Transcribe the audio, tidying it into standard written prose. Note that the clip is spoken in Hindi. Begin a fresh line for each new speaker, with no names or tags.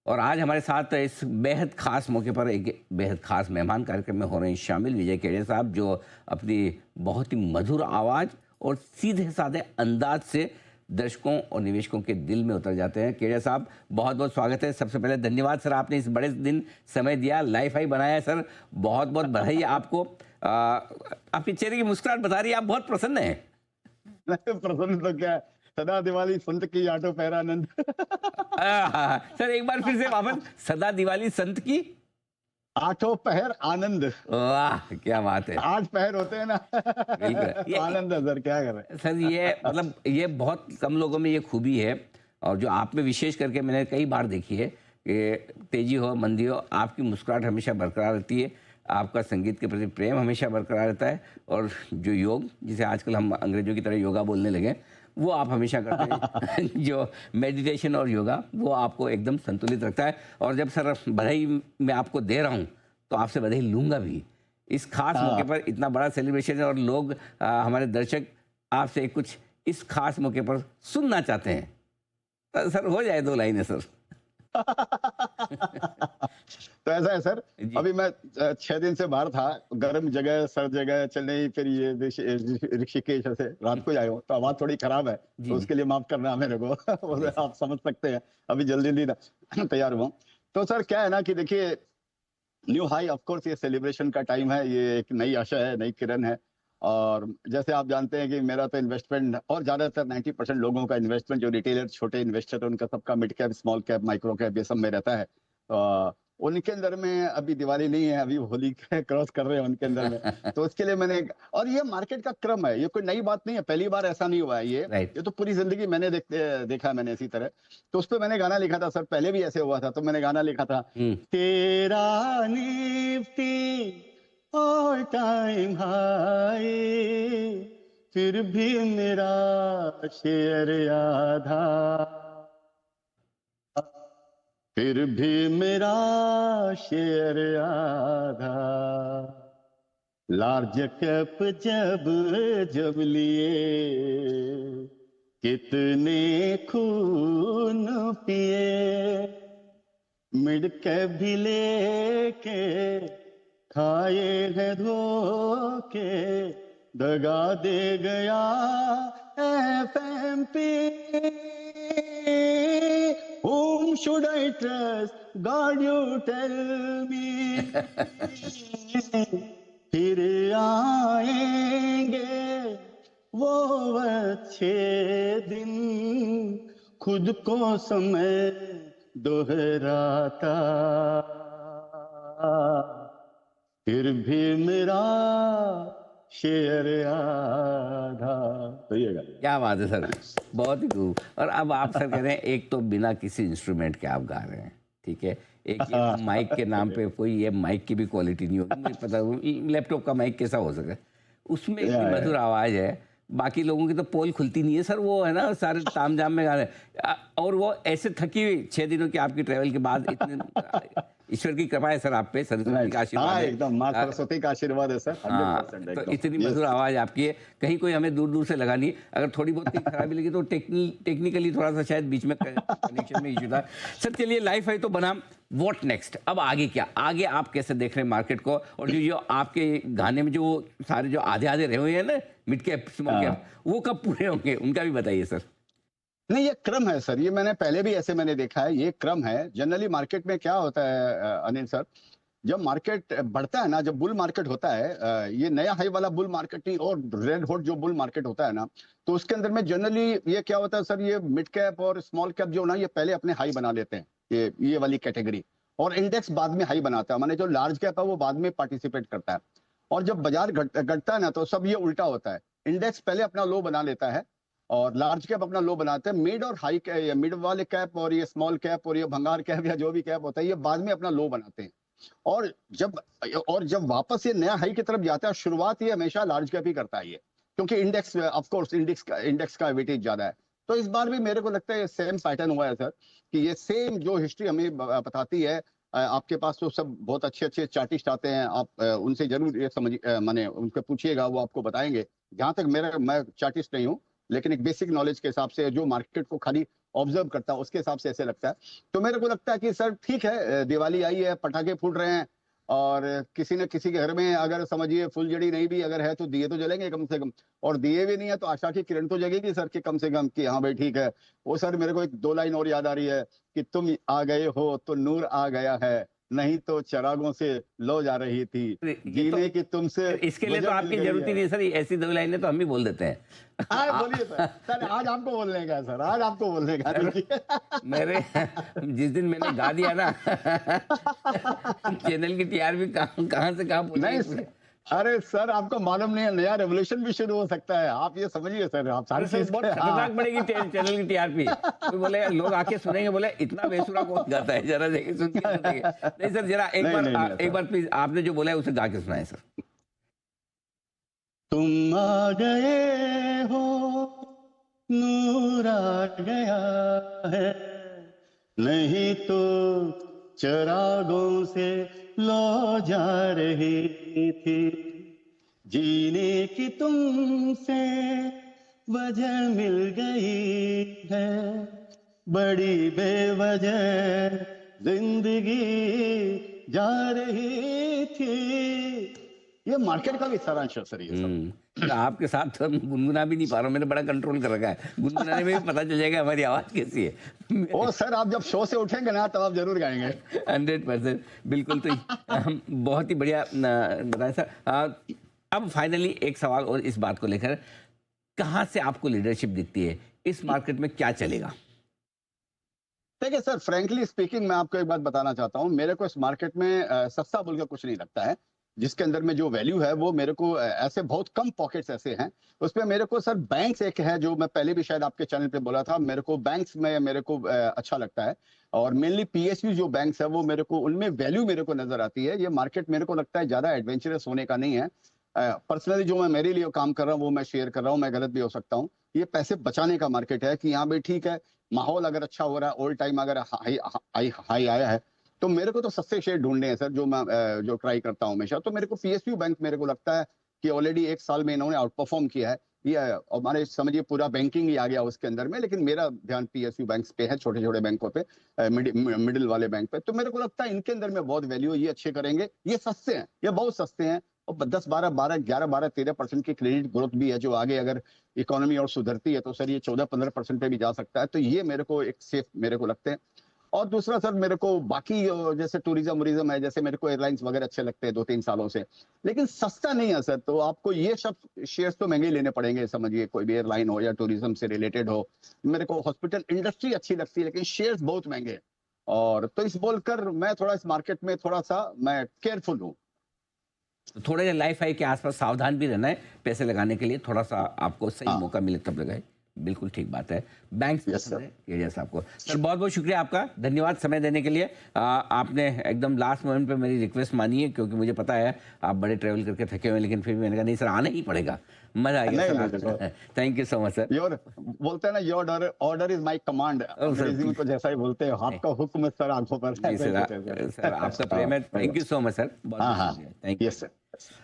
और आज हमारे साथ इस बेहद ख़ास मौके पर एक बेहद ख़ास मेहमान कार्यक्रम में हो रहे हैं शामिल विजय केडिया साहब, जो अपनी बहुत ही मधुर आवाज़ और सीधे साधे अंदाज से दर्शकों और निवेशकों के दिल में उतर जाते हैं। केडिया साहब, बहुत बहुत स्वागत है। सबसे पहले धन्यवाद सर, आपने इस बड़े दिन समय दिया, लाइफ हाई बनाया है सर, बहुत बहुत बधाई आपको। आपके चेहरे की मुस्कुराहट बता रही है आप बहुत प्रसन्न हैं।
प्रसन्न तो क्या है, सदा दिवाली संत की आठों पहर आनंद।
सर एक बार फिर से वापस, सदा दिवाली संत की
आठों पहर आनंद।
वाह क्या बात है।
8 पहर होते हैं ना।
बिल्कुल
तो आनंद है सर, क्या कर रहे हैं
सर। ये मतलब ये बहुत कम लोगों में ये खूबी है, और जो आप में विशेष करके मैंने कई बार देखी है कि तेजी हो मंदी हो, आपकी मुस्कुराहट हमेशा बरकरार रहती है, आपका संगीत के प्रति प्रेम हमेशा बरकरार रहता है, और जो योग, जिसे आजकल हम अंग्रेजों की तरह योगा बोलने लगे, वो आप हमेशा करते हैं। जो मेडिटेशन और योगा, वो आपको एकदम संतुलित रखता है। और जब सर बधाई मैं आपको दे रहा हूँ तो आपसे बधाई लूँगा भी। इस खास मौके पर इतना बड़ा सेलिब्रेशन है, और लोग हमारे दर्शक आपसे कुछ इस खास मौके पर सुनना चाहते हैं। तो सर हो जाए 2 लाइनें सर।
तो ऐसा है सर,
जी
अभी मैं 6 दिन से बाहर था, गर्म जगह सर्द जगह चेन्नई, फिर ये ऋषिकेश से रात को आया हूँ, तो आवाज थोड़ी खराब है,
जी
तो
जी
उसके लिए माफ करना मेरे को। वो आप समझ सकते हैं, अभी जल्दी जल्दी तैयार हुआ। तो सर क्या है ना कि देखिए, न्यू हाई ऑफ कोर्स ये सेलिब्रेशन का टाइम है, ये एक नई आशा है, नई किरण है। और जैसे आप जानते हैं कि मेरा तो इन्वेस्टमेंट, और ज्यादातर 90% लोगों का इन्वेस्टमेंट, जो रिटेलर छोटे इन्वेस्टर है, उनका सबका mid cap, small cap, micro cap, ये सब में रहता है। उनके अंदर में अभी दिवाली नहीं है, अभी होली क्रॉस कर रहे हैं उनके अंदर में। तो उसके लिए मैंने, और ये मार्केट का क्रम है, ये कोई नई बात नहीं है, पहली बार ऐसा नहीं हुआ है
राइट।
ये तो पूरी जिंदगी मैंने देखा है मैंने इसी तरह। तो उस पर मैंने गाना लिखा था सर, पहले भी ऐसे हुआ था, तो मैंने गाना लिखा था, तेरा निफ्टी और टाइम हाई, फिर भी मेरा शेयर आधा, फिर भी मेरा शेयर आधा, लार्ज कैप जब जब लिए, कितने खून पिए, मिड कैप भी लेके खाए हैं धोखे, दगा दे गया FMP. Whom should I trust? God, you tell me. फिर आएंगे वो अच्छे दिन, खुद को समय दोहराता, फिर भी मेरा शेयर आधा। तो ये गाना।
क्या बात है सर, बहुत ही खूब। और अब आप सर कह रहे हैं एक तो बिना किसी इंस्ट्रूमेंट के आप गा रहे हैं, ठीक है, एक ये माइक के नाम पे, कोई ये माइक की भी क्वालिटी नहीं होगी, मुझे पता है लैपटॉप का माइक कैसा हो सके, उसमें इतनी मधुर आवाज़ है, बाकी लोगों की तो पोल खुलती नहीं है सर, वो है ना सारे तामझाम में गा रहे हैं, और वो ऐसे थकी हुई 6 दिनों की आपकी ट्रैवल के बाद, इतने ईश्वर की कृपा है सर आप पे, सरस्वती का आशीर्वाद है।
एकदम माँ सरस्वती का आशीर्वाद है सर,
हाँ,
100%
तो
एकदम।
इतनी मधुर आवाज़ आपकी है, कहीं कोई हमें दूर दूर से लगा नहीं। अगर थोड़ी बहुत कहीं खराबी लगी तो टेक्निकली थोड़ा सा शायद बीच में कनेक्शन में इशू था। सर चलिए, लाइफ है तो बना, व्हाट नेक्स्ट, अब आगे क्या, आगे आप कैसे देख रहे हैं मार्केट को, और जो आपके गाने में जो सारे जो आधे आधे रहे हुए हैं ना, मिड कैप स्मॉल कैप, वो कब पूरे होंगे, उनका भी बताइए सर।
नहीं, ये क्रम है सर, ये मैंने पहले भी ऐसे मैंने देखा है, ये क्रम है। जनरली मार्केट में क्या होता है अनिल सर, जब मार्केट बढ़ता है ना, जब बुल मार्केट होता है, ये नया हाई वाला बुल मार्केट नहीं, और रेड हॉट जो बुल मार्केट होता है ना, तो उसके अंदर में जनरली ये क्या होता है सर, ये मिड कैप और स्मॉल कैप जो ना, ये पहले अपने हाई बना लेते हैं, ये वाली कैटेगरी, और इंडेक्स बाद में हाई बनाता है, माने जो लार्ज कैप है वो बाद में पार्टिसिपेट करता है। और जब बाजार घटता है ना, तो सब ये उल्टा होता है, इंडेक्स पहले अपना लो बना लेता है, और लार्ज कैप अपना लो बनाते हैं, मिड और हाई, मिड वाले कैप और ये स्मॉल कैप और ये भंगार कैप या जो भी कैप होता है, ये बाद में अपना लो बनाते हैं। और जब वापस ये नया हाई की तरफ जाता है, शुरुआत ये हमेशा लार्ज कैप ही करता है ये, क्योंकि इंडेक्स ऑफ कोर्स इंडेक्स का वेटेज ज्यादा है। तो इस बार भी मेरे को लगता है सेम पैटर्न हुआ है सर, कि ये सेम जो हिस्ट्री हमें बताती है, आपके पास तो सब बहुत अच्छे अच्छे चार्टिस्ट आते हैं, आप उनसे जरूर ये समझ माने उनसे पूछिएगा, वो आपको बताएंगे। जहां तक मैं चार्टिस्ट नहीं हूँ, लेकिन एक बेसिक नॉलेज के हिसाब से जो मार्केट को खाली ऑब्जर्व करता हूँ उसके हिसाब से ऐसे लगता है। तो मेरे को लगता है कि सर ठीक है, दिवाली आई है, पटाखे फूट रहे हैं, और किसी न किसी के घर में अगर समझिए फुलझड़ी नहीं भी अगर है तो दिए तो जलेंगे कम से कम, और दिए भी नहीं है तो आशा की किरण तो जगेगी सर, कि कम से कम कि हाँ भाई ठीक है। वो सर मेरे को एक दो लाइन और याद आ रही है कि तुम आ गए हो तो नूर आ गया है, नहीं तो चिरागों से लो जा रही थी,
ये तो
जीने की तुमसे
इसके लिए तो
वजह मिल
आपकी
गई
जरूरत ही
है।
नहीं सर, ऐसी दो लाइनें तो हम ही बोल देते हैं।
हाँ बोलिए सर, सर आज आपको बोलने का है सर, आज आपको बोलने का है, देखिए।
मेरे जिस दिन मैंने गा दिया ना चैनल की टीआरपी कहाँ से कहाँ पहुंच
नहीं
गई।
अरे सर आपको मालूम नहीं है, नया रेवोल्यूशन भी शुरू हो सकता है, आप ये समझिए सर, आप सारी
सर
चीज
बहुत खतरनाक पड़ेगी चैनल की टीआरपी। कोई बोले, लोग आके सुनेंगे, बोले इतना बेसुरा कौन गाता है, जरा देखिए सुन के तो देखिए। नहीं सर, जरा एक
नहीं,
बार
नहीं, नहीं,
एक बार प्लीज आपने जो बोला है उसे गा के सुनाए सर।
तुम आ गए हो, नूर आ गया है, नहीं तो चिरागों से लो जा रही थी, जीने की तुमसे वजह मिल गई है, बड़ी बेवजह जिंदगी जा रही थी। ये मार्केट का भी सारांश है सर, ये सब।
सर, आपके साथ तो मैं गुनगुना भी नहीं पा रहा हूँ, मैंने बड़ा कंट्रोल कर रखा है, गुनगुनाने में भी पता चल जाएगा हमारी आवाज कैसी है।
ओ सर आप जब शो से उठेंगे ना तब आप जरूर गाएंगे।
100% बिल्कुल। तो बहुत ही बढ़िया बताएं सर। अब फाइनली एक सवाल और इस बात को लेकर, कहाँ से आपको लीडरशिप दिखती है, इस मार्केट में क्या चलेगा?
देखिए सर, फ्रैंकली स्पीकिंग मैं आपको एक बात बताना चाहता हूँ, मेरे को इस मार्केट में सस्ता बोल के कुछ नहीं लगता है। जिसके अंदर में जो वैल्यू है वो मेरे को ऐसे बहुत कम पॉकेट्स ऐसे हैं उसमें। मेरे को सर बैंक्स एक है जो मैं पहले भी शायद आपके चैनल पे बोला था, मेरे को बैंक्स में मेरे को अच्छा लगता है, और मेनली पीएसयू जो बैंक्स है वो मेरे को उनमें वैल्यू मेरे को नजर आती है। ये मार्केट मेरे को लगता है ज्यादा एडवेंचरस होने का नहीं है। पर्सनली जो मैं मेरे लिए काम कर रहा हूँ वो मैं शेयर कर रहा हूँ, मैं गलत भी हो सकता हूँ। ये पैसे बचाने का मार्केट है कि यहाँ भी ठीक है, माहौल अगर अच्छा हो रहा है, ऑल टाइम अगर हाई हाई हाई आया है, तो मेरे को तो सस्ते शेयर ढूंढने हैं सर, जो मैं जो ट्राई करता हूँ हमेशा। तो मेरे को पीएसयू बैंक मेरे को लगता है कि ऑलरेडी एक साल में इन्होंने आउट परफॉर्म किया है। ये हमारे समझिए पूरा बैंकिंग ही आ गया उसके अंदर में, लेकिन मेरा ध्यान पीएसयू बैंक पे है, छोटे छोटे बैंकों पे, मिडिल वाले बैंक पे। तो मेरे को लगता है इनके अंदर में बहुत वैल्यू है, ये अच्छे करेंगे, ये सस्ते हैं, ये बहुत सस्ते हैं, और 10-12-11-12-13% की क्रेडिट ग्रोथ भी है, जो आगे अगर इकोनॉमी और सुधरती है तो सर ये 14-15% पे भी जा सकता है। तो ये मेरे को एक सेफ मेरे को लगते हैं। और दूसरा सर मेरे को बाकी जैसे टूरिज्म है, जैसे मेरे को एयरलाइंस वगैरह अच्छे लगते हैं 2-3 सालों से, लेकिन सस्ता नहीं है सर। तो आपको ये सब शेयर्स तो महंगे लेने पड़ेंगे, समझिए कोई भी एयरलाइन हो या टूरिज्म से रिलेटेड हो। मेरे को हॉस्पिटल इंडस्ट्री अच्छी लगती है, लेकिन शेयर्स बहुत महंगे हैं। और तो इस बोलकर मैं थोड़ा इस मार्केट में थोड़ा सा मैं केयरफुल हूँ।
तो थोड़ा लाइफ हाई के आसपास सावधान भी रहना है, पैसे लगाने के लिए थोड़ा सा आपको सही
हाँ।
मौका मिले तब लगाए। बिल्कुल ठीक बात है। Bank
yes sir.
एरिया आपको सर बहुत बहुत शुक्रिया आपका, धन्यवाद समय देने के लिए। आपने एकदम लास्ट मोमेंट पे मेरी रिक्वेस्ट मानी है, क्योंकि मुझे पता है आप बड़े ट्रैवल करके थके हुए हैं, लेकिन फिर भी मैंने कहा नहीं सर आना ही पड़ेगा, मजा आ गया sir. Thank you so much sir.
Your बोलते हैं ना, your order is my command, अंग्रेजी में तो जैसा ही बोलते हैं, आपका हुक्म सर आंखों पर है।
सर आपका प्रेम है, thank you so much sir, बहुत
हाँ हाँ,
थैंक यू।
Yes sir.